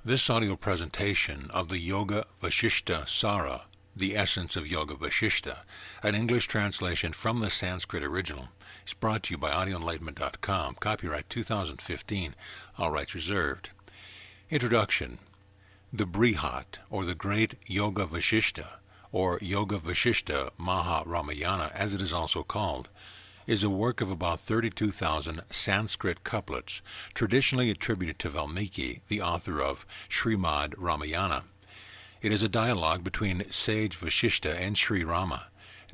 This audio presentation of the Yoga Vashista Sara, the essence of Yoga Vashista, an English translation from the Sanskrit original, is brought to you by audioenlightenment.com. Copyright 2015. All rights reserved. Introduction. The Brihat, or the Great Yoga Vashista, or Yoga Vashista Maha Ramayana, as it is also called, is a work of about 32,000 Sanskrit couplets, traditionally attributed to Valmiki, the author of Srimad Ramayana. It is a dialogue between sage Vashista and Sri Rama,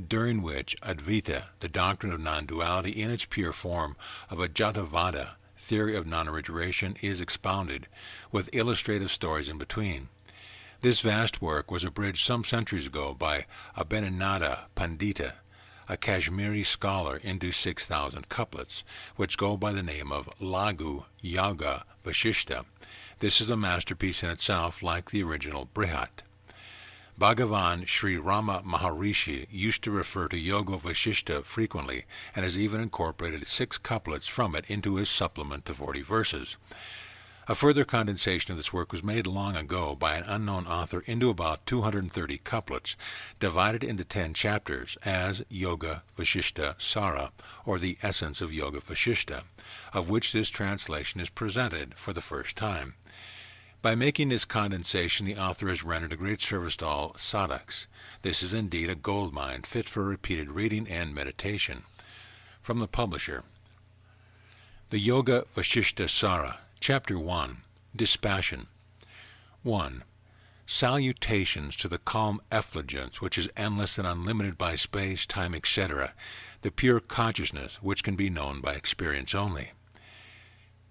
during which Advaita, the doctrine of non-duality in its pure form of a Jatavada, theory of non-origination, is expounded, with illustrative stories in between. This vast work was abridged some centuries ago by Abhinanada Pandita, a Kashmiri scholar, into 6,000 couplets, which go by the name of Lagu Yoga Vashista. This is a masterpiece in itself, like the original Brihat. Bhagavan Sri Rama Maharishi used to refer to Yoga Vashista frequently, and has even incorporated 6 couplets from it into his supplement to 40 verses. A further condensation of this work was made long ago by an unknown author into about 230 couplets, divided into 10 chapters as Yoga Vashista Sara, or the essence of Yoga Vashista, of which this translation is presented for the first time. By making this condensation, the author has rendered a great service to all sadhaks. This is indeed a gold mine fit for repeated reading and meditation. From the publisher. The Yoga Vashista Sara, Chapter 1. Dispassion. 1. Salutations to the calm effulgence which is endless and unlimited by space, time, etc., the pure consciousness which can be known by experience only.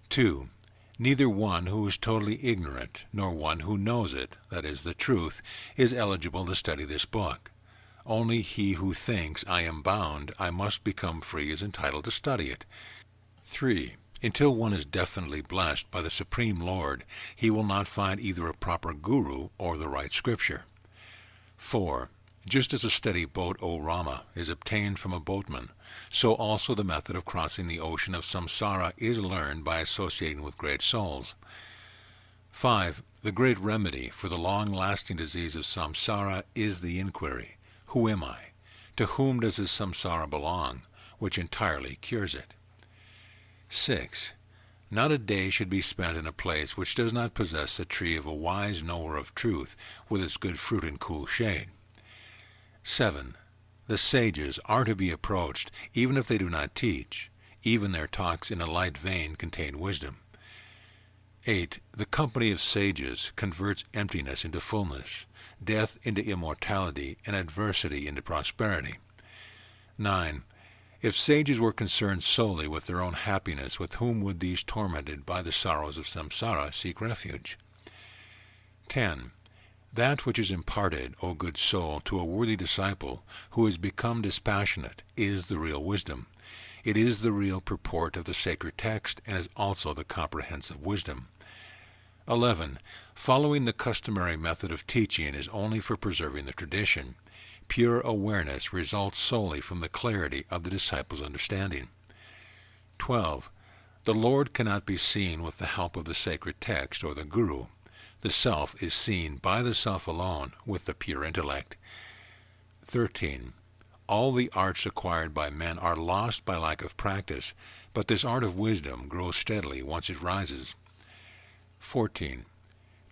2. Neither one who is totally ignorant, nor one who knows it, that is, the truth, is eligible to study this book. Only he who thinks, I am bound, I must become free, is entitled to study it. 3. Until one is definitely blessed by the Supreme Lord, he will not find either a proper guru or the right scripture. 4. Just as a steady boat, O Rama, is obtained from a boatman, so also the method of crossing the ocean of samsara is learned by associating with great souls. 5. The great remedy for the long-lasting disease of samsara is the inquiry, who am I? To whom does this samsara belong, which entirely cures it? 6. Not a day should be spent in a place which does not possess the tree of a wise knower of truth, with its good fruit and cool shade. 7. The sages are to be approached, even if they do not teach. Even their talks in a light vein contain wisdom. 8. The company of sages converts emptiness into fullness, death into immortality, and adversity into prosperity. 9. If sages were concerned solely with their own happiness, with whom would these tormented by the sorrows of samsara seek refuge? 10. That which is imparted, O good soul, to a worthy disciple who has become dispassionate is the real wisdom. It is the real purport of the sacred text, and is also the comprehensive wisdom. 11. Following the customary method of teaching is only for preserving the tradition. Pure awareness results solely from the clarity of the disciple's understanding. 12. The Lord cannot be seen with the help of the sacred text or the Guru. The self is seen by the self alone with the pure intellect. 13. All the arts acquired by men are lost by lack of practice, but this art of wisdom grows steadily once it rises. 14.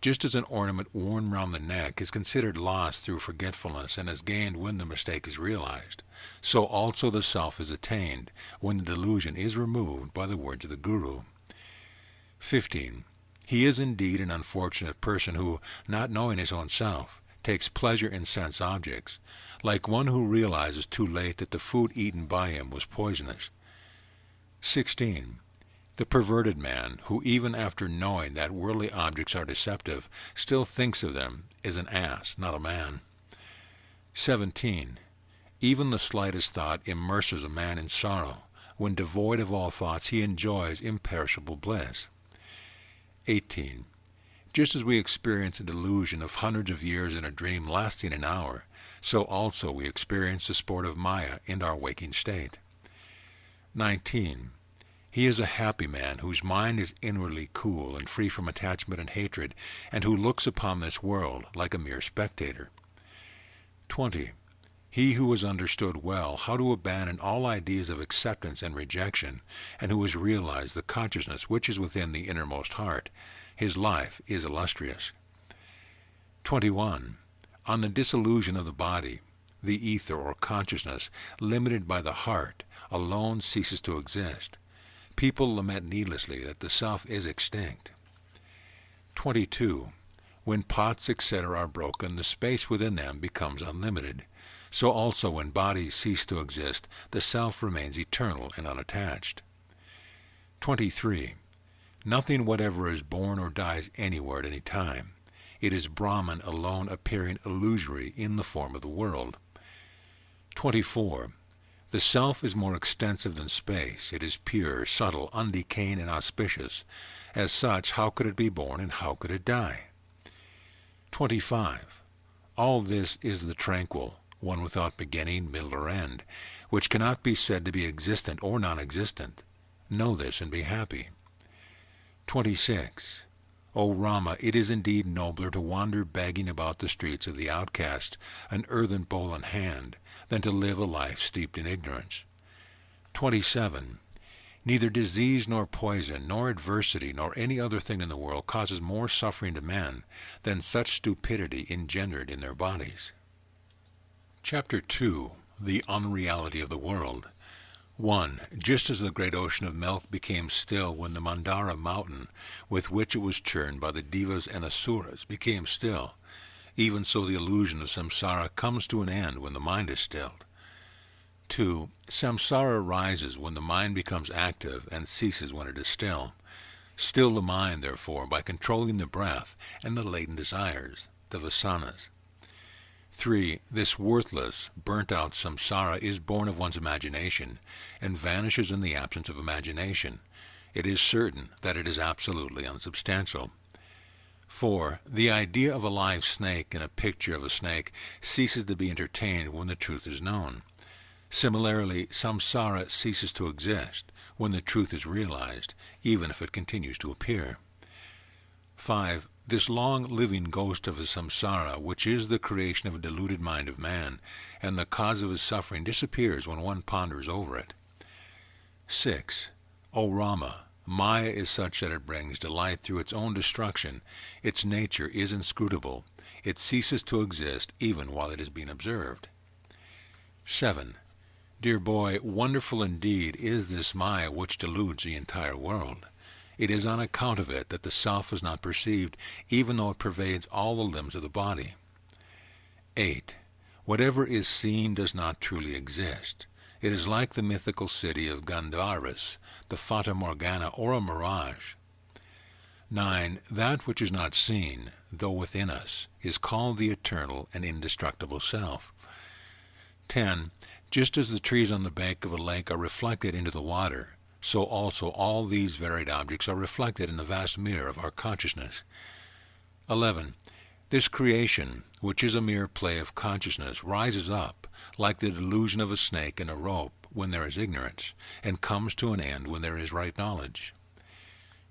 Just as an ornament worn round the neck is considered lost through forgetfulness and is gained when the mistake is realized, so also the self is attained when the delusion is removed by the words of the Guru. 15. He is indeed an unfortunate person who, not knowing his own self, takes pleasure in sense objects, like one who realizes too late that the food eaten by him was poisonous. 16. The perverted man, who even after knowing that worldly objects are deceptive, still thinks of them, is an ass, not a man. 17. Even the slightest thought immerses a man in sorrow. When devoid of all thoughts, he enjoys imperishable bliss. 18. Just as we experience a delusion of hundreds of years in a dream lasting an hour, so also we experience the sport of Maya in our waking state. 19. He is a happy man whose mind is inwardly cool and free from attachment and hatred, and who looks upon this world like a mere spectator. 20. He who has understood well how to abandon all ideas of acceptance and rejection, and who has realized the consciousness which is within the innermost heart, his life is illustrious. 21. On the dissolution of the body, the ether or consciousness, limited by the heart, alone ceases to exist. People lament needlessly that the self is extinct. 22. When pots, etc., are broken, the space within them becomes unlimited. So also when bodies cease to exist, the self remains eternal and unattached. 23. Nothing whatever is born or dies anywhere at any time. It is Brahman alone appearing illusory in the form of the world. 24. The self is more extensive than space. It is pure, subtle, undecaying, and auspicious. As such, how could it be born and how could it die? 25. All this is the tranquil, one without beginning, middle, or end, which cannot be said to be existent or non-existent. Know this and be happy. 26. O Rama, it is indeed nobler to wander begging about the streets of the outcast, an earthen bowl in hand, than to live a life steeped in ignorance. 27. Neither disease nor poison, nor adversity, nor any other thing in the world causes more suffering to men than such stupidity engendered in their bodies. Chapter 2. The Unreality of the World. 1. Just as the great ocean of milk became still when the Mandara mountain, with which it was churned by the Devas and Asuras, became still, even so the illusion of samsara comes to an end when the mind is stilled. 2. Samsara rises when the mind becomes active and ceases when it is still. Still the mind, therefore, by controlling the breath and the latent desires, the vasanas. 3. This worthless, burnt-out samsara is born of one's imagination, and vanishes in the absence of imagination. It is certain that it is absolutely unsubstantial. 4. The idea of a live snake and a picture of a snake ceases to be entertained when the truth is known. Similarly, samsara ceases to exist when the truth is realized, even if it continues to appear. 5. This long-living ghost of a samsara, which is the creation of a deluded mind of man, and the cause of his suffering, disappears when one ponders over it. 6. O Rama, Maya is such that it brings delight through its own destruction. Its nature is inscrutable. It ceases to exist even while it is being observed. 7. Dear boy, wonderful indeed is this Maya which deludes the entire world. It is on account of it that the self is not perceived, even though it pervades all the limbs of the body. 8. Whatever is seen does not truly exist. It is like the mythical city of Gandharas, the Fata Morgana, or a mirage. 9. That which is not seen, though within us, is called the eternal and indestructible self. 10. Just as the trees on the bank of a lake are reflected into the water, so also all these varied objects are reflected in the vast mirror of our consciousness. 11. This creation, which is a mere play of consciousness, rises up, like the delusion of a snake in a rope, when there is ignorance, and comes to an end when there is right knowledge.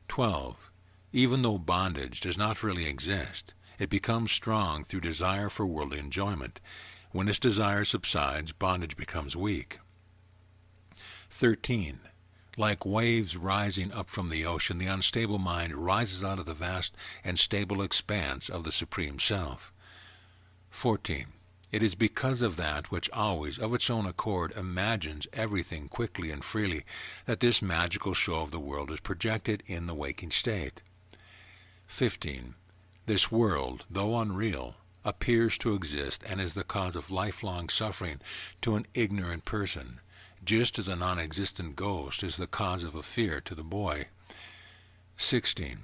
12. Even though bondage does not really exist, it becomes strong through desire for worldly enjoyment. When this desire subsides, bondage becomes weak. 13. Like waves rising up from the ocean, the unstable mind rises out of the vast and stable expanse of the Supreme Self. 14. It is because of that which always, of its own accord, imagines everything quickly and freely, that this magical show of the world is projected in the waking state. 15. This world, though unreal, appears to exist and is the cause of lifelong suffering to an ignorant person, just as a non-existent ghost is the cause of a fear to the boy. 16.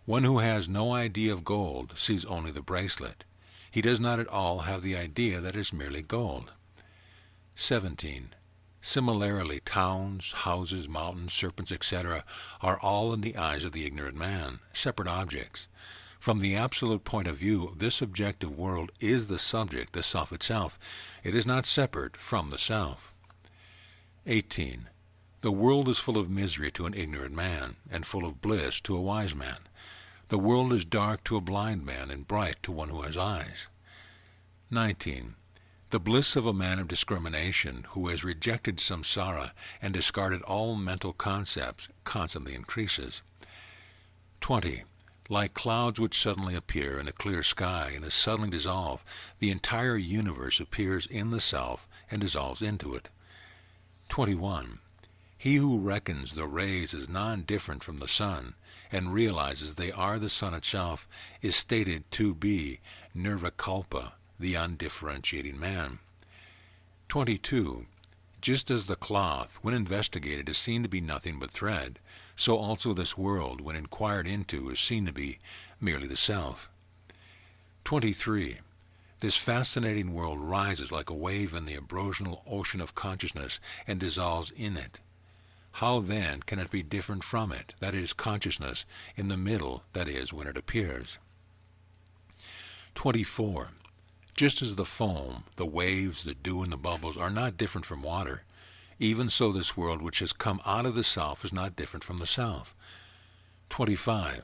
One who has no idea of gold sees only the bracelet. He does not at all have the idea that it is merely gold. 17. Similarly, towns, houses, mountains, serpents, etc., are all in the eyes of the ignorant man, separate objects. From the absolute point of view, this objective world is the subject, the self itself. It is not separate from the self. 18. The world is full of misery to an ignorant man, and full of bliss to a wise man. The world is dark to a blind man, and bright to one who has eyes. 19. The bliss of a man of discrimination who has rejected samsara and discarded all mental concepts constantly increases. 20. Like clouds which suddenly appear in a clear sky and suddenly dissolve, the entire universe appears in the self and dissolves into it. 21. He who reckons the rays as non-different from the sun and realizes they are the sun itself is stated to be nirvikalpa, the undifferentiating man. 22. Just as the cloth, when investigated, is seen to be nothing but thread, so also this world, when inquired into, is seen to be merely the self. 23. This fascinating world rises like a wave in the abrosional ocean of consciousness and dissolves in it. How then can it be different from it, that is, consciousness, in the middle, that is, when it appears? 24. Just as the foam, the waves, the dew, and the bubbles are not different from water, even so this world which has come out of the self is not different from the self. 25.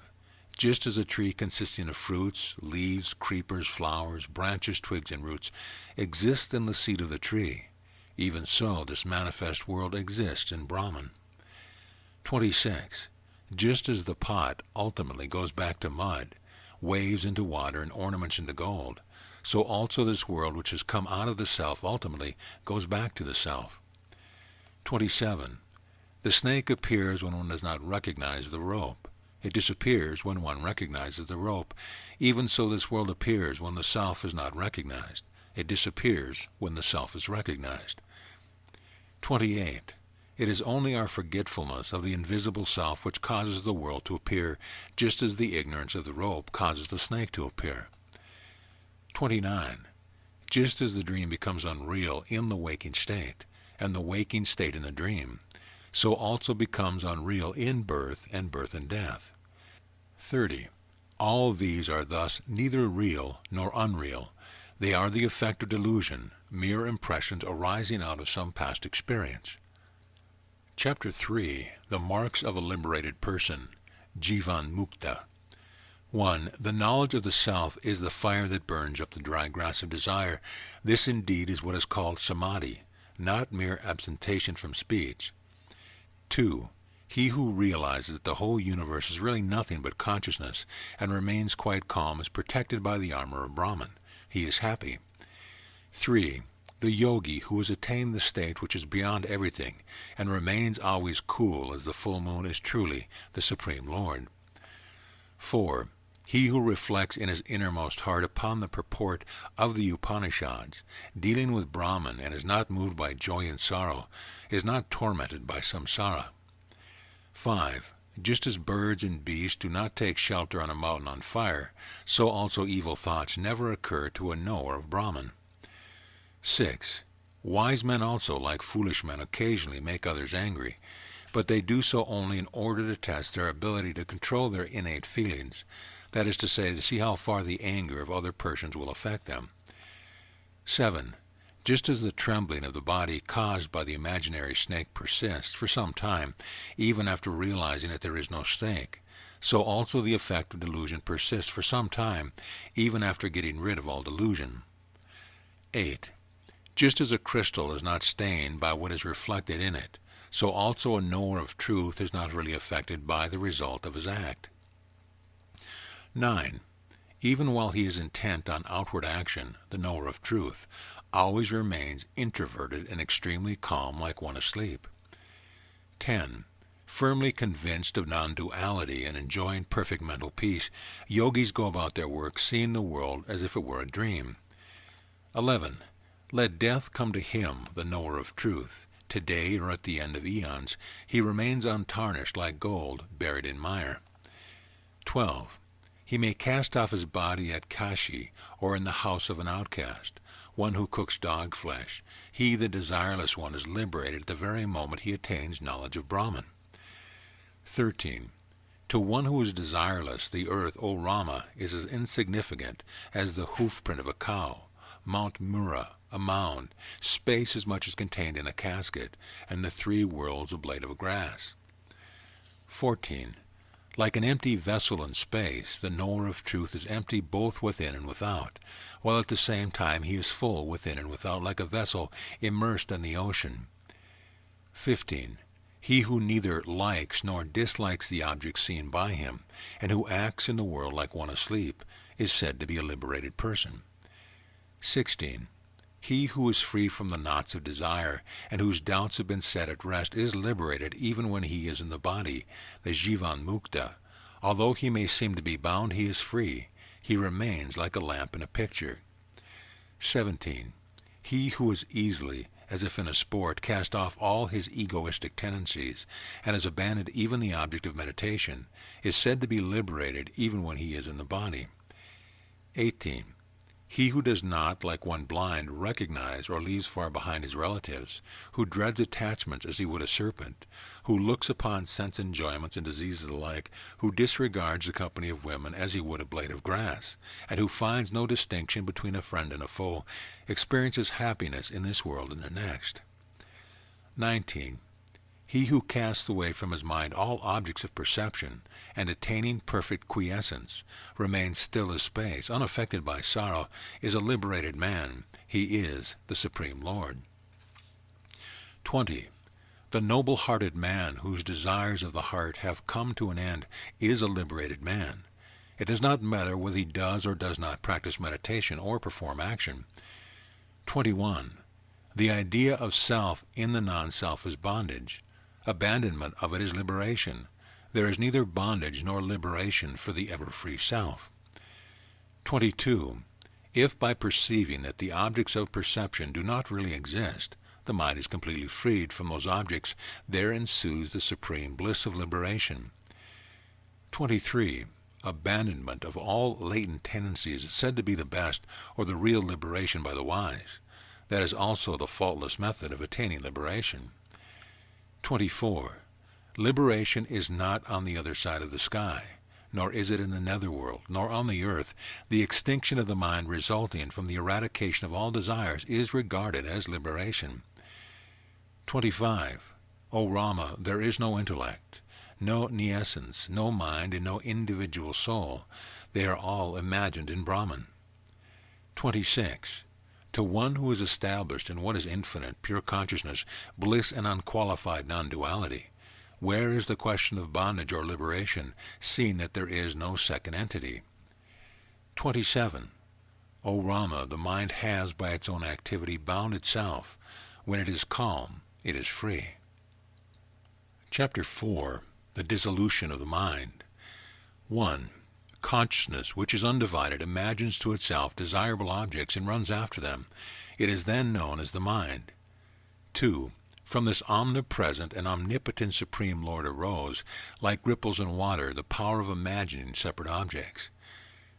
Just as a tree consisting of fruits, leaves, creepers, flowers, branches, twigs, and roots exists in the seed of the tree, even so this manifest world exists in Brahman. 26. Just as the pot ultimately goes back to mud, waves into water, and ornaments into gold, so also this world which has come out of the self ultimately goes back to the self. 27. The snake appears when one does not recognize the rope. It disappears when one recognizes the rope. Even so this world appears when the self is not recognized. It disappears when the self is recognized. 28. It is only our forgetfulness of the invisible self which causes the world to appear, just as the ignorance of the rope causes the snake to appear. 29. Just as the dream becomes unreal in the waking state, and the waking state in the dream, so also becomes unreal in birth and death. 30. All these are thus neither real nor unreal. They are the effect of delusion, mere impressions arising out of some past experience. Chapter 3. The Marks of a Liberated Person, Jivan Mukta. 1. The knowledge of the self is the fire that burns up the dry grass of desire. This indeed is what is called samadhi, not mere abstention from speech. 2. He who realizes that the whole universe is really nothing but consciousness and remains quite calm is protected by the armor of Brahman. He is happy. 3. The yogi who has attained the state which is beyond everything and remains always cool as the full moon is truly the Supreme Lord. 4. He who reflects in his innermost heart upon the purport of the Upanishads, dealing with Brahman, and is not moved by joy and sorrow, is not tormented by samsara. 5. Just as birds and beasts do not take shelter on a mountain on fire, so also evil thoughts never occur to a knower of Brahman. 6. Wise men also, like foolish men, occasionally make others angry, but they do so only in order to test their ability to control their innate feelings, that is to say, to see how far the anger of other persons will affect them. 7. Just as the trembling of the body caused by the imaginary snake persists for some time, even after realizing that there is no snake, so also the effect of delusion persists for some time, even after getting rid of all delusion. 8. Just as a crystal is not stained by what is reflected in it, so also a knower of truth is not really affected by the result of his act. 9. Even while he is intent on outward action, the knower of truth always remains introverted and extremely calm like one asleep. 10. Firmly convinced of non-duality and enjoying perfect mental peace, yogis go about their work seeing the world as if it were a dream. 11. Let death come to him, the knower of truth. Today or at the end of eons, he remains untarnished like gold buried in mire. 12. He may cast off his body at Kashi or in the house of an outcast, one who cooks dog flesh. He, the desireless one, is liberated at the very moment he attains knowledge of Brahman. 13. To one who is desireless, the earth, O Rama, is as insignificant as the hoofprint of a cow. Mount Mura, a mound, space as much as contained in a casket, and the three worlds a blade of grass. 14. Like an empty vessel in space, the knower of truth is empty both within and without, while at the same time he is full within and without, like a vessel immersed in the ocean. 15. He who neither likes nor dislikes the objects seen by him, and who acts in the world like one asleep, is said to be a liberated person. 16. He who is free from the knots of desire, and whose doubts have been set at rest, is liberated even when he is in the body, the Jivan Mukta. Although he may seem to be bound, he is free. He remains like a lamp in a picture. 17. He who is easily, as if in a sport, cast off all his egoistic tendencies, and has abandoned even the object of meditation, is said to be liberated even when he is in the body. 18. He who does not, like one blind, recognize or leaves far behind his relatives, who dreads attachments as he would a serpent, who looks upon sense enjoyments and diseases alike, who disregards the company of women as he would a blade of grass, and who finds no distinction between a friend and a foe, experiences happiness in this world and the next. 19. He who casts away from his mind all objects of perception, and attaining perfect quiescence, remains still as space, unaffected by sorrow, is a liberated man. He is the Supreme Lord. 20. The noble-hearted man whose desires of the heart have come to an end is a liberated man. It does not matter whether he does or does not practice meditation or perform action. 21. The idea of self in the non-self is bondage. Abandonment of it is liberation. There is neither bondage nor liberation for the ever-free self. 22. If by perceiving that the objects of perception do not really exist, the mind is completely freed from those objects, there ensues the supreme bliss of liberation. 23. Abandonment of all latent tendencies is said to be the best or the real liberation by the wise. That is also the faultless method of attaining liberation. 24. Liberation is not on the other side of the sky, nor is it in the netherworld, nor on the earth. The extinction of the mind resulting from the eradication of all desires is regarded as liberation. 25. O Rama, there is no intellect, no essence, no mind, and no individual soul. They are all imagined in Brahman. 26. To one who is established in what is infinite, pure consciousness, bliss and unqualified non-duality, where is the question of bondage or liberation, seeing that there is no second entity? 27. O Rama, the mind has by its own activity bound itself. When it is calm, it is free. Chapter 4. The Dissolution of the Mind. 1. Consciousness, which is undivided, imagines to itself desirable objects and runs after them. It is then known as the mind. 2. From this omnipresent and omnipotent Supreme Lord arose, like ripples in water, the power of imagining separate objects.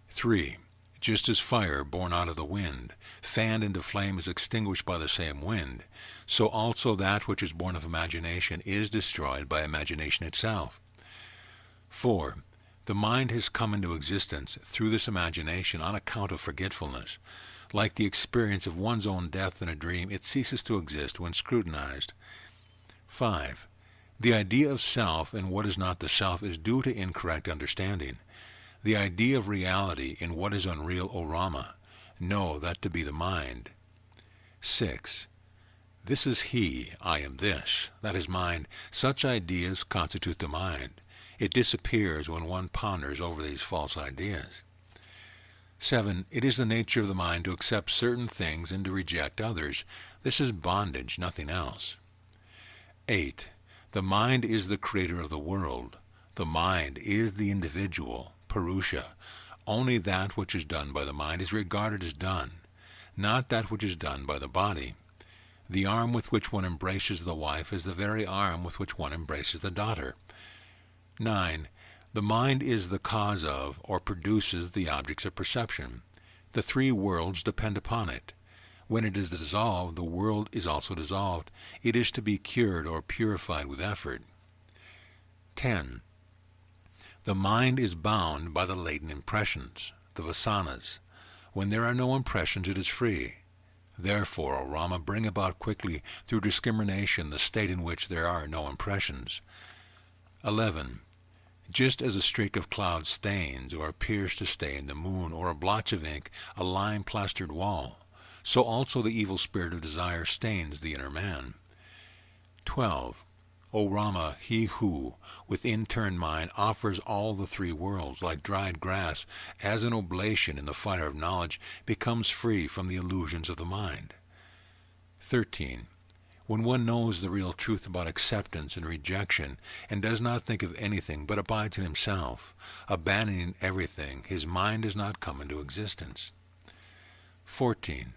3. Just as fire born out of the wind, fanned into flame, is extinguished by the same wind, so also that which is born of imagination is destroyed by imagination itself. 4. The mind has come into existence through this imagination on account of forgetfulness. Like the experience of one's own death in a dream, it ceases to exist when scrutinized. 5. The idea of self in what is not the self is due to incorrect understanding. The idea of reality in what is unreal, O Rama, know that to be the mind. 6. This is he, I am this, that is mind. Such ideas constitute the mind. It disappears when one ponders over these false ideas. 7. It is the nature of the mind to accept certain things and to reject others. This is bondage, nothing else. 8. The mind is the creator of the world. The mind is the individual, Purusha. Only that which is done by the mind is regarded as done, not that which is done by the body. The arm with which one embraces the wife is the very arm with which one embraces the daughter. 9. The mind is the cause of, or produces, the objects of perception. The three worlds depend upon it. When it is dissolved, the world is also dissolved. It is to be cured or purified with effort. 10. The mind is bound by the latent impressions, the vasanas. When there are no impressions, it is free. Therefore, O Rama, bring about quickly through discrimination the state in which there are no impressions. 11. Just as a streak of cloud stains or appears to stain the moon, or a blotch of ink a lime-plastered wall, so also the evil spirit of desire stains the inner man. 12. O Rama, he who, with in-turn mind, offers all the three worlds like dried grass as an oblation in the fire of knowledge, becomes free from the illusions of the mind. 13. When one knows the real truth about acceptance and rejection, and does not think of anything but abides in himself, abandoning everything, his mind does not come into existence. 14.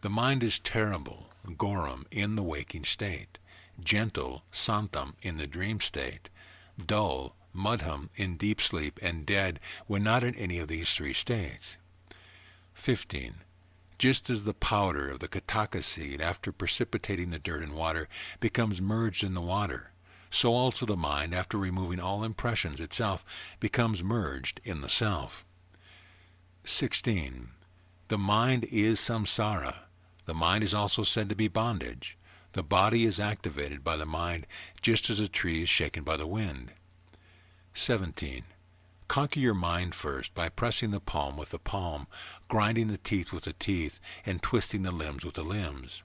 The mind is terrible, goram, in the waking state, gentle, santam, in the dream state, dull, mudham, in deep sleep, and dead when not in any of these three states. 15. Just as the powder of the kataka seed, after precipitating the dirt and water, becomes merged in the water, so also the mind, after removing all impressions itself, becomes merged in the self. 16. The mind is samsara. The mind is also said to be bondage. The body is activated by the mind, just as a tree is shaken by the wind. 17. Conquer your mind first by pressing the palm with the palm, grinding the teeth with the teeth, and twisting the limbs with the limbs.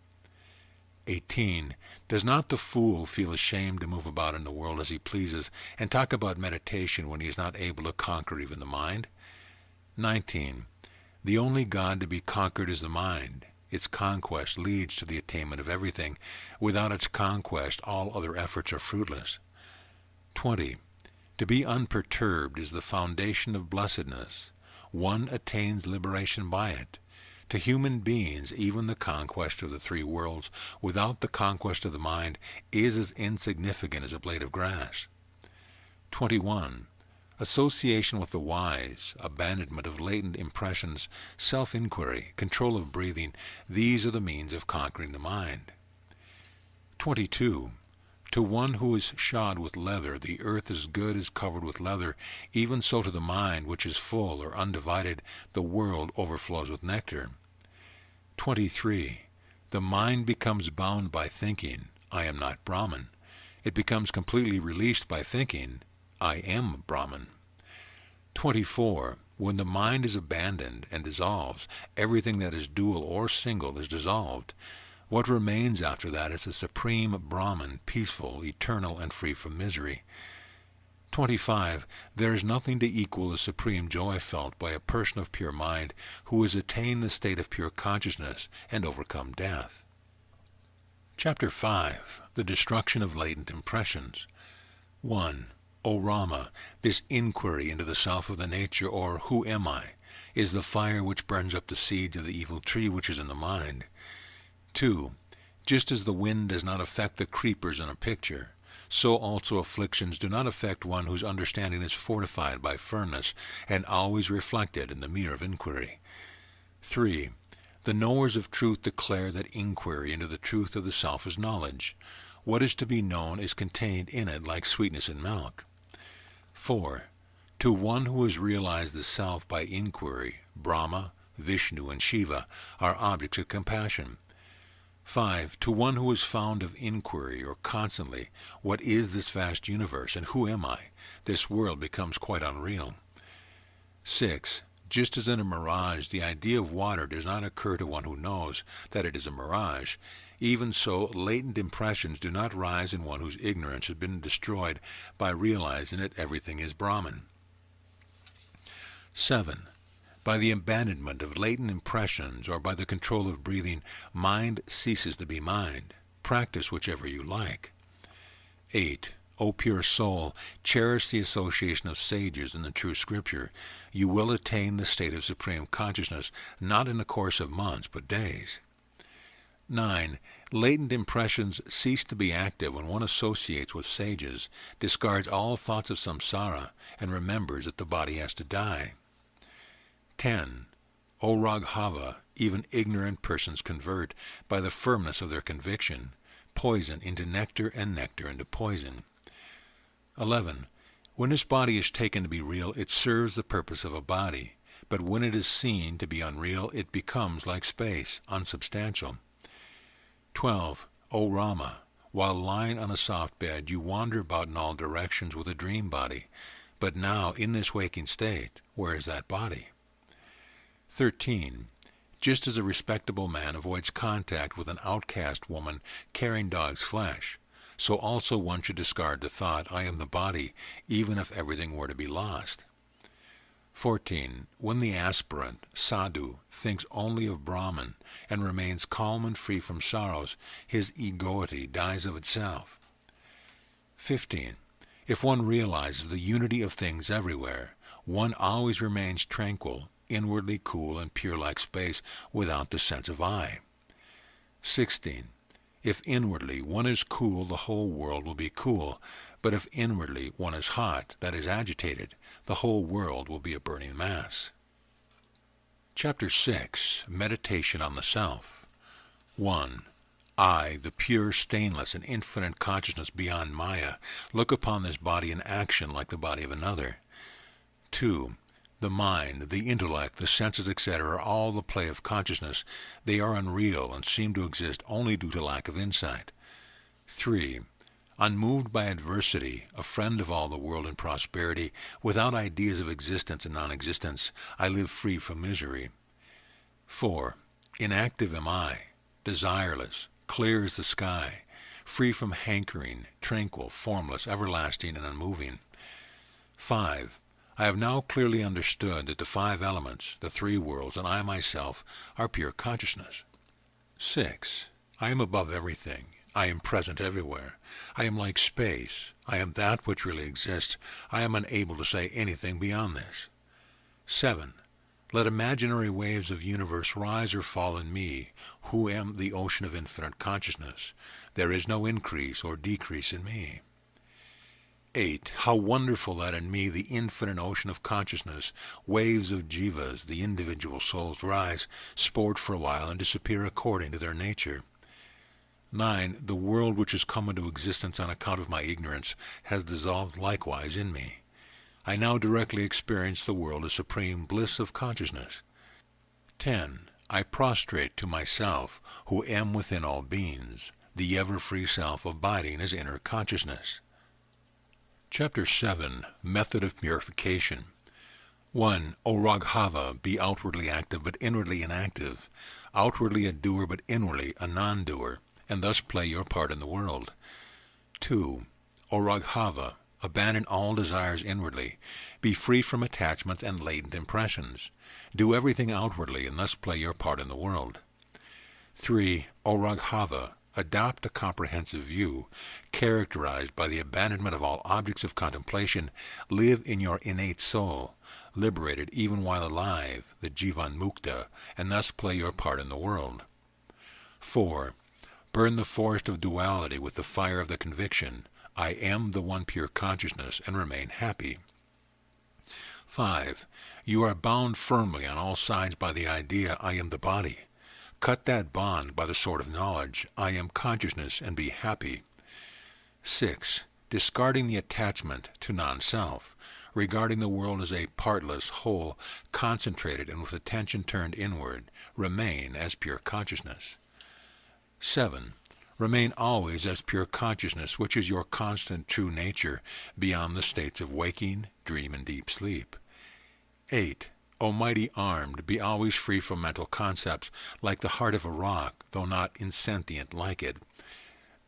18. Does not the fool feel ashamed to move about in the world as he pleases, and talk about meditation when he is not able to conquer even the mind? 19. The only God to be conquered is the mind. Its conquest leads to the attainment of everything. Without its conquest, all other efforts are fruitless. 20. To be unperturbed is the foundation of blessedness. One attains liberation by it. To human beings, even the conquest of the three worlds, without the conquest of the mind, is as insignificant as a blade of grass. 21. Association with the wise, abandonment of latent impressions, self-inquiry, control of breathing, these are the means of conquering the mind. 22. To one who is shod with leather, the earth is good as covered with leather, even so to the mind, which is full or undivided, the world overflows with nectar. 23. The mind becomes bound by thinking, I am not Brahman. It becomes completely released by thinking, I am Brahman. 24. When the mind is abandoned and dissolves, everything that is dual or single is dissolved. What remains after that is a supreme Brahman, peaceful, eternal, and free from misery. 25. There is nothing to equal the supreme joy felt by a person of pure mind who has attained the state of pure consciousness and overcome death. Chapter 5. The Destruction of Latent Impressions. 1. O Rama, this inquiry into the self of the nature, or who am I, is the fire which burns up the seeds of the evil tree which is in the mind. 2. Just as the wind does not affect the creepers in a picture, so also afflictions do not affect one whose understanding is fortified by firmness and always reflected in the mirror of inquiry. 3. The knowers of truth declare that inquiry into the truth of the self is knowledge. What is to be known is contained in it like sweetness in milk. 4. To one who has realized the self by inquiry, Brahma, Vishnu, and Shiva are objects of compassion. 5. To one who is found of inquiry, or constantly, what is this vast universe, and who am I? This world becomes quite unreal. 6. Just as in a mirage the idea of water does not occur to one who knows that it is a mirage, even so latent impressions do not rise in one whose ignorance has been destroyed by realizing that everything is Brahman. 7. By the abandonment of latent impressions, or by the control of breathing, mind ceases to be mind. Practice whichever you like. 8. O pure soul, cherish the association of sages in the true scripture. You will attain the state of supreme consciousness, not in the course of months, but days. 9. Latent impressions cease to be active when one associates with sages, discards all thoughts of samsara, and remembers that the body has to die. 10. O Raghava, even ignorant persons convert, by the firmness of their conviction, poison into nectar and nectar into poison. 11. When this body is taken to be real, it serves the purpose of a body, but when it is seen to be unreal, it becomes like space, unsubstantial. 12. O Rama, while lying on a soft bed, you wander about in all directions with a dream body, but now, in this waking state, where is that body? 13. Just as a respectable man avoids contact with an outcast woman carrying dog's flesh, so also one should discard the thought, I am the body, even if everything were to be lost. 14. When the aspirant, sadhu, thinks only of Brahman and remains calm and free from sorrows, his egoity dies of itself. 15. If one realizes the unity of things everywhere, one always remains tranquil, inwardly cool and pure like space, without the sense of I. 16. If inwardly one is cool, the whole world will be cool, but if inwardly one is hot, that is agitated, the whole world will be a burning mass. Chapter 6. Meditation on the Self. 1. I, the pure, stainless, and infinite consciousness beyond Maya, look upon this body in action like the body of another. 2. The mind, the intellect, the senses, etc., are all the play of consciousness. They are unreal and seem to exist only due to lack of insight. 3. Unmoved by adversity, a friend of all the world in prosperity, without ideas of existence and non-existence, I live free from misery. 4. Inactive am I, desireless, clear as the sky, free from hankering, tranquil, formless, everlasting, and unmoving. 5. I have now clearly understood that the 5 elements, the 3 worlds, and I myself are pure consciousness. 6. I am above everything. I am present everywhere. I am like space. I am that which really exists. I am unable to say anything beyond this. 7. Let imaginary waves of universe rise or fall in me, who am the ocean of infinite consciousness. There is no increase or decrease in me. 8. How wonderful that in me, the infinite ocean of consciousness, waves of jivas, the individual souls, rise, sport for a while, and disappear according to their nature. 9. The world which has come into existence on account of my ignorance has dissolved likewise in me. I now directly experience the world as supreme bliss of consciousness. 10. I prostrate to myself, who am within all beings, the ever-free self abiding as inner consciousness. Chapter 7. Method of Purification. 1. O Raghava, be outwardly active but inwardly inactive, outwardly a doer but inwardly a non-doer, and thus play your part in the world. 2. O Raghava, abandon all desires inwardly, be free from attachments and latent impressions. Do everything outwardly, and thus play your part in the world. 3. O Raghava, adopt a comprehensive view, characterized by the abandonment of all objects of contemplation. Live in your innate soul, liberated even while alive, the Jivan Mukta, and thus play your part in the world. 4. Burn the forest of duality with the fire of the conviction, I am the one pure consciousness, and remain happy. 5. You are bound firmly on all sides by the idea, I am the body. Cut that bond by the sword of knowledge, I am consciousness, and be happy. 6. Discarding the attachment to non-self, regarding the world as a partless whole, concentrated and with attention turned inward, remain as pure consciousness. 7. Remain always as pure consciousness, which is your constant true nature, beyond the states of waking, dream, and deep sleep. 8. O mighty armed, be always free from mental concepts, like the heart of a rock, though not insentient like it.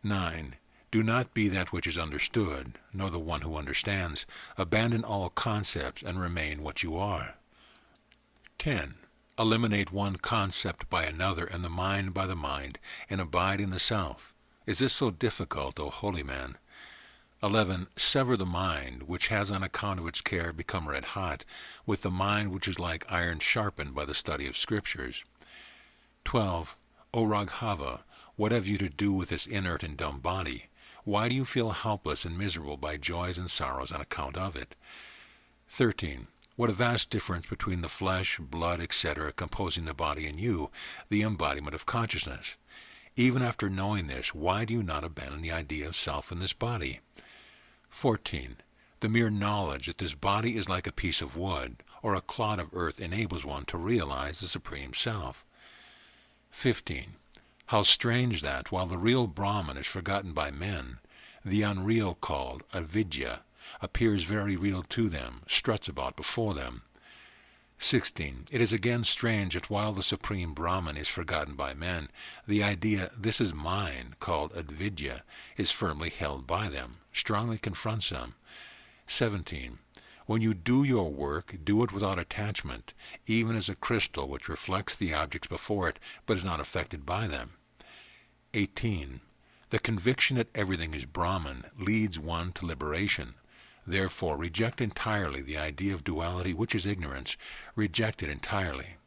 9. Do not be that which is understood, nor the one who understands. Abandon all concepts and remain what you are. 10. Eliminate one concept by another, and the mind by the mind, and abide in the self. Is this so difficult, O holy man? 11. Sever the mind, which has on account of its care become red hot, with the mind which is like iron sharpened by the study of Scriptures. 12. O Raghava, what have you to do with this inert and dumb body? Why do you feel helpless and miserable by joys and sorrows on account of it? 13. What a vast difference between the flesh, blood, etc., composing the body and you, the embodiment of consciousness. Even after knowing this, why do you not abandon the idea of self in this body? 14. The mere knowledge that this body is like a piece of wood, or a clod of earth enables one to realize the Supreme Self. 15. How strange that, while the real Brahman is forgotten by men, the unreal called avidya appears very real to them, struts about before them. 16. It is again strange that while the Supreme Brahman is forgotten by men, the idea, this is mine, called avidya, is firmly held by them, strongly confronts them. 17. When you do your work, do it without attachment, even as a crystal which reflects the objects before it, but is not affected by them. 18. The conviction that everything is Brahman leads one to liberation. Therefore, reject entirely the idea of duality, which is ignorance. Reject it entirely.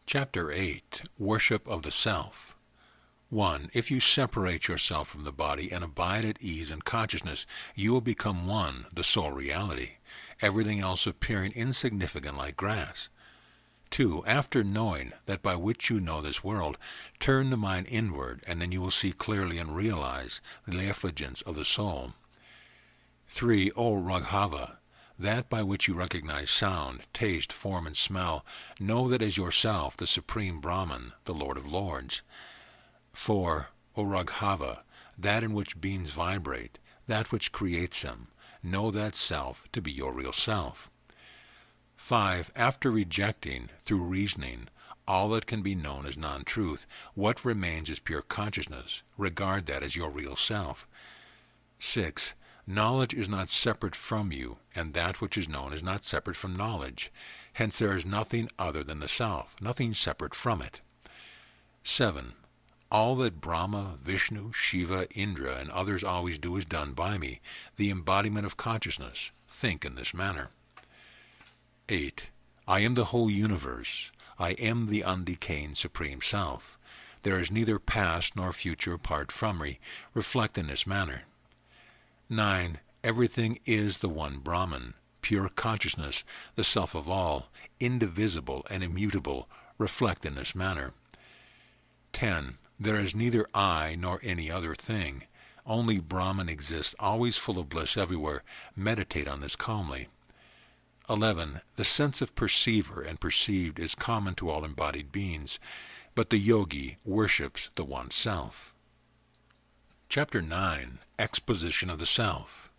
Chapter 8. Worship of the Self. 1. If you separate yourself from the body and abide at ease in consciousness, you will become one, the sole reality, everything else appearing insignificant like grass. 2. After knowing that by which you know this world, turn the mind inward, and then you will see clearly and realize the effulgence of the soul. 3. O Raghava, that by which you recognize sound, taste, form, and smell, know that as yourself the Supreme Brahman, the Lord of Lords. 4. O Raghava, that in which beings vibrate, that which creates them, know that self to be your real self. 5. After rejecting, through reasoning, all that can be known as non-truth, what remains is pure consciousness. Regard that as your real self. 6. Knowledge is not separate from you, and that which is known is not separate from knowledge. Hence there is nothing other than the self, nothing separate from it. 7. All that Brahma, Vishnu, Shiva, Indra, and others always do is done by me, the embodiment of consciousness. Think in this manner. 8. I am the whole universe. I am the undecaying Supreme Self. There is neither past nor future apart from me. Reflect in this manner. 9. Everything is the one Brahman, pure consciousness, the self of all, indivisible and immutable. Reflect in this manner. 10. There is neither I nor any other thing. Only Brahman exists, always full of bliss everywhere. Meditate on this calmly. 11. The sense of perceiver and perceived is common to all embodied beings, but the yogi worships the One Self. Chapter 9. Exposition of the Self.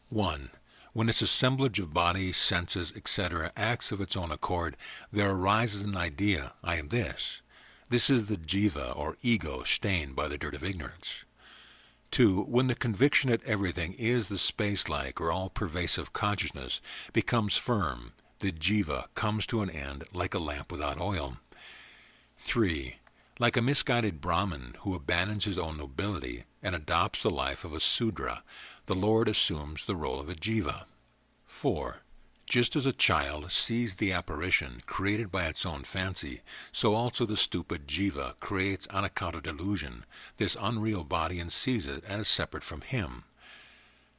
1. When its assemblage of body, senses, etc. acts of its own accord, there arises an idea, I am this. This is the jiva, or ego, stained by the dirt of ignorance. 2. When the conviction that everything is the space-like or all-pervasive consciousness becomes firm, the jiva comes to an end like a lamp without oil. 3. Like a misguided Brahmin who abandons his own nobility and adopts the life of a Sudra, the Lord assumes the role of a jiva. 4. Just as a child sees the apparition created by its own fancy, so also the stupid jiva creates on account of delusion this unreal body and sees it as separate from him.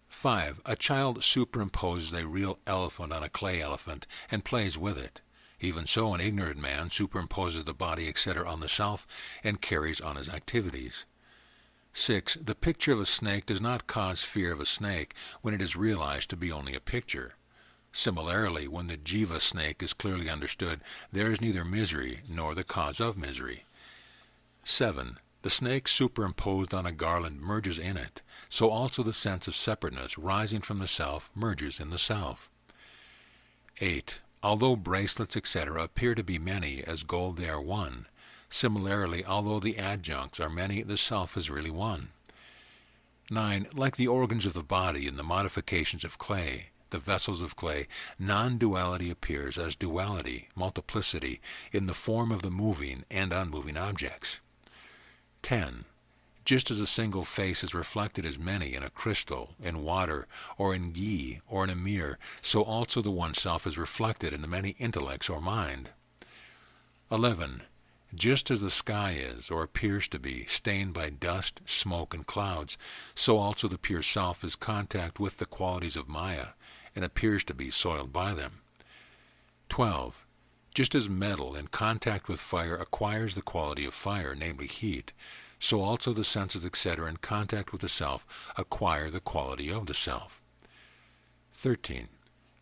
5. A child superimposes a real elephant on a clay elephant and plays with it. Even so, an ignorant man superimposes the body, etc., on the self and carries on his activities. 6. The picture of a snake does not cause fear of a snake when it is realized to be only a picture. Similarly, when the jiva snake is clearly understood, there is neither misery nor the cause of misery. 7. The snake superimposed on a garland merges in it, so also the sense of separateness rising from the self merges in the self. 8. Although bracelets, etc., appear to be many, as gold they are one, similarly, although the adjuncts are many, the self is really one. 9. Like the organs of the body and the modifications of clay, the vessels of clay, non-duality appears as duality, multiplicity, in the form of the moving and unmoving objects. 10. Just as a single face is reflected as many in a crystal, in water, or in ghee, or in a mirror, so also the one self is reflected in the many intellects or mind. 11. Just as the sky is, or appears to be, stained by dust, smoke, and clouds, so also the pure self is contact with the qualities of Maya, and appears to be soiled by them. 12. Just as metal in contact with fire acquires the quality of fire, namely heat, so also the senses, etc., in contact with the self acquire the quality of the self. 13.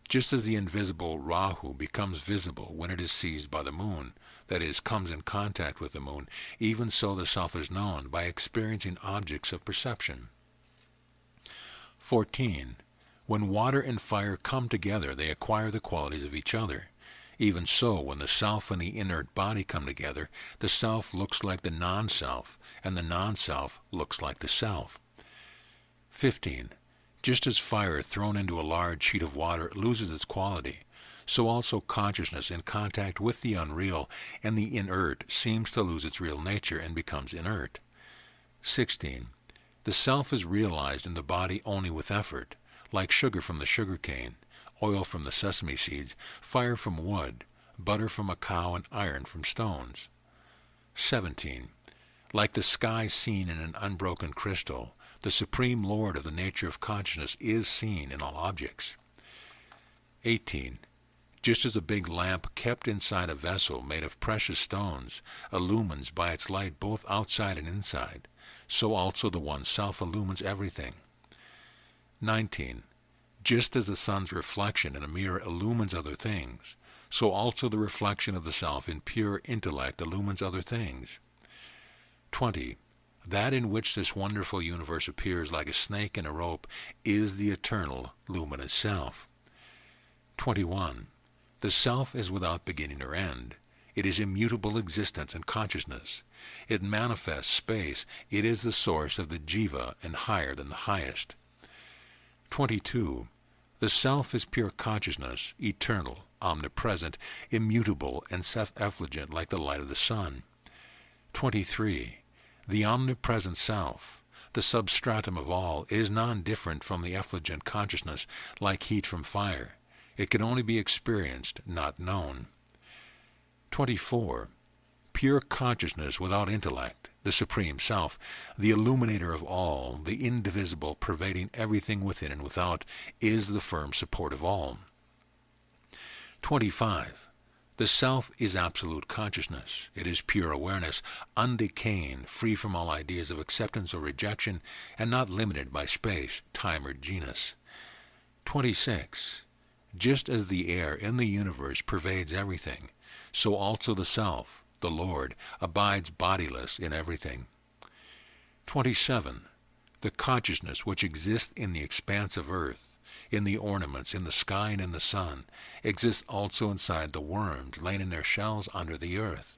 Just as the invisible Rahu becomes visible when it is seized by the moon, that is, comes in contact with the moon, even so the self is known by experiencing objects of perception. 14. When water and fire come together, they acquire the qualities of each other. Even so, when the self and the inert body come together, the self looks like the non-self, and the non-self looks like the self. 15. Just as fire thrown into a large sheet of water loses its quality, so also consciousness in contact with the unreal and the inert seems to lose its real nature and becomes inert. 16. The self is realized in the body only with effort, like sugar from the sugar cane, oil from the sesame seeds, fire from wood, butter from a cow, and iron from stones. 17. Like the sky seen in an unbroken crystal, the Supreme Lord of the nature of consciousness is seen in all objects. 18. Just as a big lamp kept inside a vessel made of precious stones illumines by its light both outside and inside, so also the One Self illumines everything. 19. Just as the sun's reflection in a mirror illumines other things, so also the reflection of the self in pure intellect illumines other things. 20. That in which this wonderful universe appears like a snake in a rope is the eternal, luminous self. 21. The self is without beginning or end. It is immutable existence and consciousness. It manifests space. It is the source of the jiva and higher than the highest. 22. The self is pure consciousness, eternal, omnipresent, immutable, and self-effulgent like the light of the sun. 23. The omnipresent self, the substratum of all, is non-different from the effulgent consciousness, like heat from fire. It can only be experienced, not known. 24. Pure consciousness without intellect, the Supreme Self, the illuminator of all, the indivisible, pervading everything within and without, is the firm support of all. 25. The Self is absolute consciousness. It is pure awareness, undecaying, free from all ideas of acceptance or rejection, and not limited by space, time, or genus. 26. Just as the air in the universe pervades everything, so also the Self, the Lord, abides bodiless in everything. 27. The consciousness which exists in the expanse of earth, in the ornaments, in the sky, and in the sun, exists also inside the worms lain in their shells under the earth.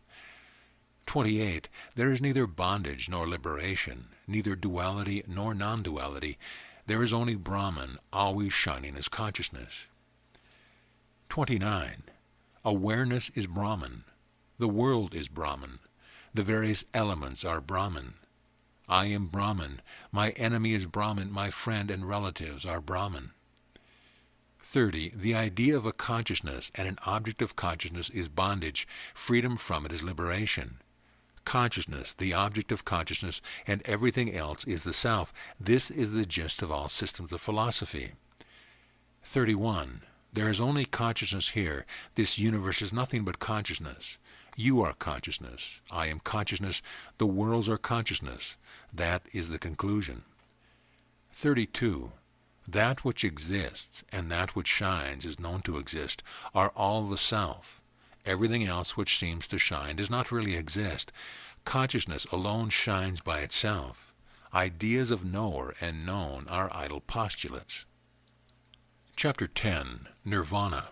28. There is neither bondage nor liberation, neither duality nor non-duality. There is only Brahman, always shining as consciousness. 29. Awareness is Brahman. The world is Brahman. The various elements are Brahman. I am Brahman. My enemy is Brahman. My friend and relatives are Brahman. 30. The idea of a consciousness and an object of consciousness is bondage. Freedom from it is liberation. Consciousness, the object of consciousness, and everything else is the self. This is the gist of all systems of philosophy. 31. There is only consciousness here. This universe is nothing but consciousness. You are consciousness. I am consciousness. The worlds are consciousness. That is the conclusion. 32. That which exists and that which shines is known to exist are all the self. Everything else which seems to shine does not really exist. Consciousness alone shines by itself. Ideas of knower and known are idle postulates. Chapter 10. Nirvana.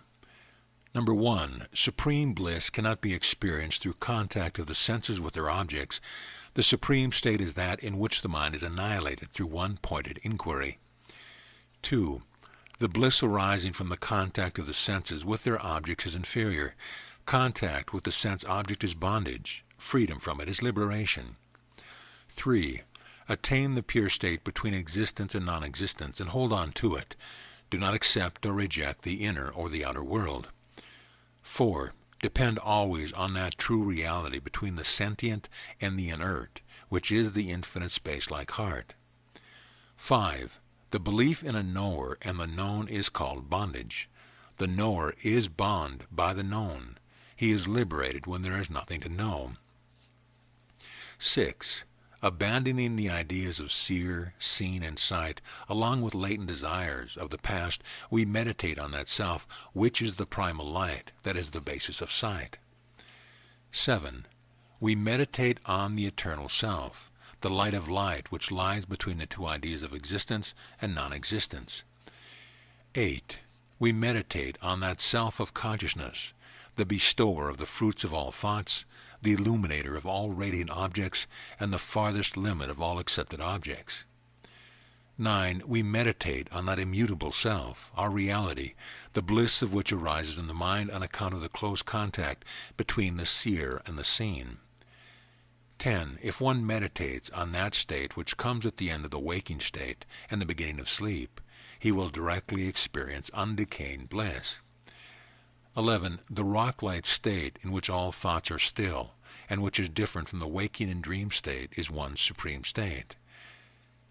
Number 1. Supreme bliss cannot be experienced through contact of the senses with their objects. The supreme state is that in which the mind is annihilated through one-pointed inquiry. 2. The bliss arising from the contact of the senses with their objects is inferior. Contact with the sense object is bondage. Freedom from it is liberation. 3. Attain the pure state between existence and non-existence and hold on to it. Do not accept or reject the inner or the outer world. 4. Depend always on that true reality between the sentient and the inert, which is the infinite space-like heart. 5. The belief in a knower and the known is called bondage. The knower is bound by the known. He is liberated when there is nothing to know. 6. Abandoning the ideas of seer, seen, and sight, along with latent desires of the past, we meditate on that self, which is the primal light, that is the basis of sight. 7. We meditate on the eternal self, the light of light which lies between the two ideas of existence and non-existence. 8. We meditate on that self of consciousness, the bestower of the fruits of all thoughts, the illuminator of all radiant objects, and the farthest limit of all accepted objects. 9. We meditate on that immutable self, our reality, the bliss of which arises in the mind on account of the close contact between the seer and the seen. 10. If one meditates on that state which comes at the end of the waking state and the beginning of sleep, he will directly experience undecaying bliss. 11. The rock-light state in which all thoughts are still, and which is different from the waking and dream state, is one's supreme state.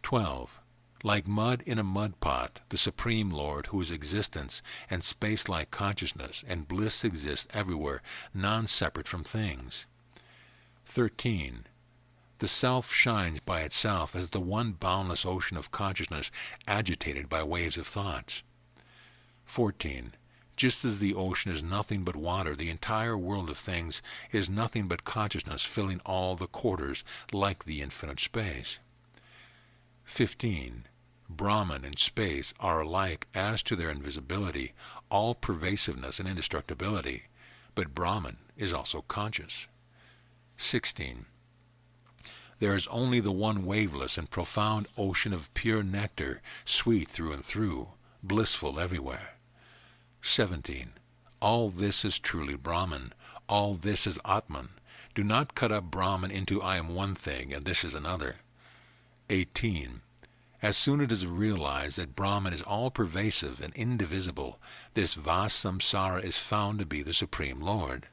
12. Like mud in a mud pot, the Supreme Lord, who is existence and space-like consciousness and bliss, exists everywhere, non-separate from things. 13. The self shines by itself as the one boundless ocean of consciousness agitated by waves of thoughts. 14. Just as the ocean is nothing but water, the entire world of things is nothing but consciousness filling all the quarters like the infinite space. 15. Brahman and space are alike as to their invisibility, all pervasiveness and indestructibility, but Brahman is also conscious. 16. There is only the one waveless and profound ocean of pure nectar, sweet through and through, blissful everywhere. 17. All this is truly Brahman. All this is Atman. Do not cut up Brahman into I am one thing and this is another. 18. As soon as it is realized that Brahman is all-pervasive and indivisible, this vast samsara is found to be the Supreme Lord.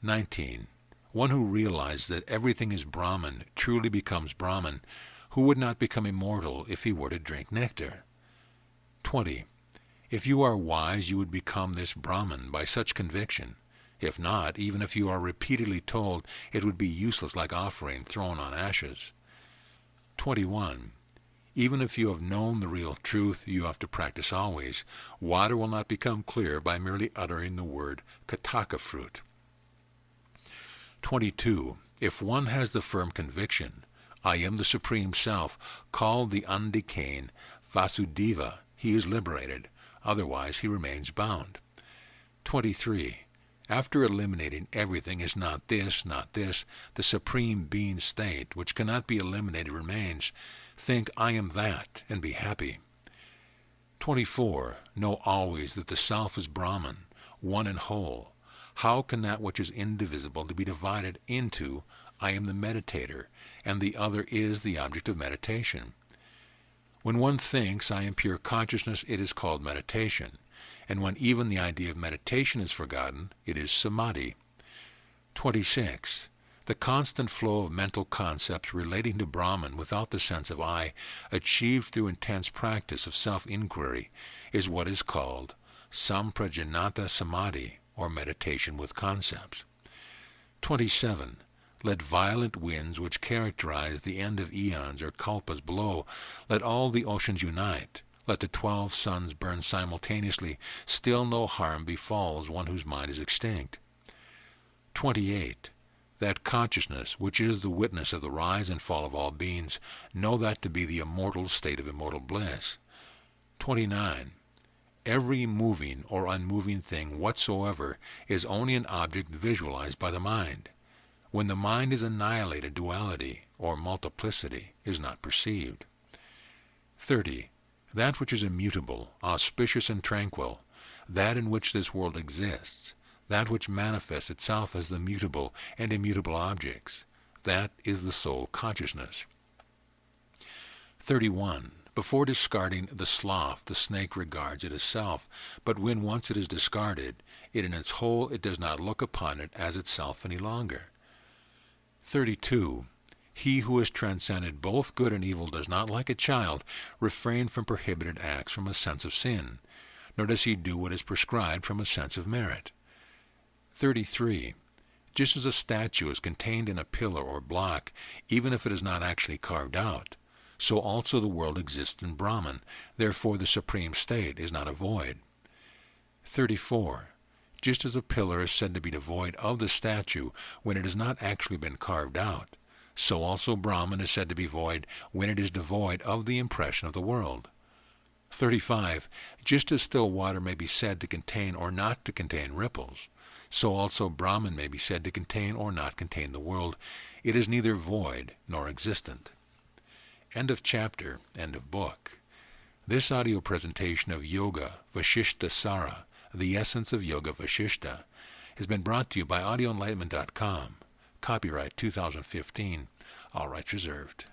19. One who realizes that everything is Brahman truly becomes Brahman, who would not become immortal if he were to drink nectar. 20. If you are wise, you would become this Brahman by such conviction. If not, even if you are repeatedly told, it would be useless like offering thrown on ashes. 21. Even if you have known the real truth, you have to practice always. Water will not become clear by merely uttering the word kataka fruit. 22. If one has the firm conviction, I am the Supreme Self, called the undecaying Vasudeva, he is liberated. Otherwise he remains bound. 23. After eliminating everything is not this, the Supreme Being state, which cannot be eliminated, remains. Think, I am that, and be happy. 24. Know always that the Self is Brahman, one and whole. How can that which is indivisible be divided into, I am the meditator, and the other is the object of meditation? When one thinks, I am pure consciousness, it is called meditation. And when even the idea of meditation is forgotten, it is samadhi. 26. The constant flow of mental concepts relating to Brahman without the sense of I, achieved through intense practice of self-inquiry, is what is called samprajanata samadhi, or meditation with concepts. 27. Let violent winds which characterize the end of eons or kalpas blow, let all the oceans unite, let the 12 suns burn simultaneously, still no harm befalls one whose mind is extinct. 28. That consciousness, which is the witness of the rise and fall of all beings, know that to be the immortal state of immortal bliss. 29. Every moving or unmoving thing whatsoever is only an object visualized by the mind. When the mind is annihilated, duality, or multiplicity, is not perceived. 30. That which is immutable, auspicious and tranquil, that in which this world exists, that which manifests itself as the mutable and immutable objects, that is the soul consciousness. 31. Before discarding the sloth, the snake regards it as self, but when once it is discarded, it in its whole it does not look upon it as itself any longer. 32. He who has transcended both good and evil does not, like a child, refrain from prohibited acts from a sense of sin, nor does he do what is prescribed from a sense of merit. 33. Just as a statue is contained in a pillar or block, even if it is not actually carved out, so also the world exists in Brahman. Therefore the supreme state is not a void. 34. Just as a pillar is said to be devoid of the statue when it has not actually been carved out, so also Brahman is said to be void when it is devoid of the impression of the world. 35. Just as still water may be said to contain or not to contain ripples, so also Brahman may be said to contain or not contain the world. It is neither void nor existent. End of chapter, end of book. This audio presentation of Yoga Vashista Sara, the essence of Yoga Vashista, has been brought to you by audioenlightenment.com. Copyright 2015. All rights reserved.